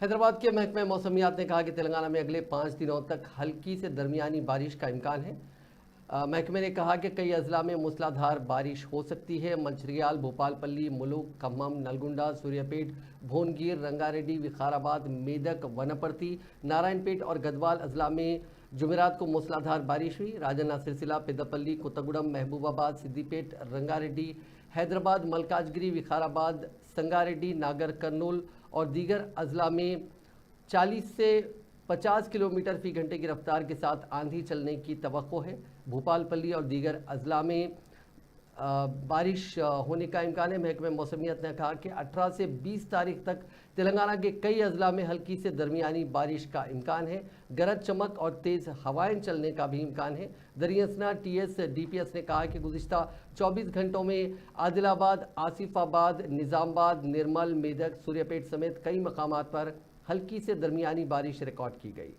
حیدرآباد کے محکمہ موسمیات نے کہا کہ تلنگانہ میں اگلے 5 دنوں تک ہلکی سے درمیانی بارش کا امکان ہے۔ محکمہ نے کہا کہ کئی اضلاع میں موسلادھار بارش ہو سکتی ہے۔ منچریال، بھوپال پلی، ملوک، کھمم، نلگنڈا، سوریہ پیٹ، بھونگیر، رنگا ریڈی، وقار آباد، میدک، ونپرتی، نارائن پیٹ اور گدوال اضلاع میں جمعرات کو موسلادھار بارش ہوئی۔ راجنا سرسلہ، پیداپلی، کوتگوڑم، محبوب آباد، سدی پیٹ، رنگا ریڈی، حیدرآباد، ملکاجگری، وقار آباد، سنگاریڈی، ناگر کرنول اور دیگر اضلاع میں 40 سے 50 کلومیٹر فی گھنٹے کی رفتار کے ساتھ آندھی چلنے کی توقع ہے۔ بھوپال پلی اور دیگر اضلاع میں بارش ہونے کا امکان ہے۔ محکمہ موسمیات نے کہا کہ 18 سے 20 تاریخ تک تلنگانہ کے کئی اضلاع میں ہلکی سے درمیانی بارش کا امکان ہے۔ گرج چمک اور تیز ہوائیں چلنے کا بھی امکان ہے۔ دریں اثنا T S D P S نے کہا کہ گزشتہ 24 گھنٹوں میں عادل آباد، آصف آباد، نظام آباد، نرمل، میدک، سوریہ پیٹ سمیت کئی مقامات پر ہلکی سے درمیانی بارش ریکارڈ کی گئی۔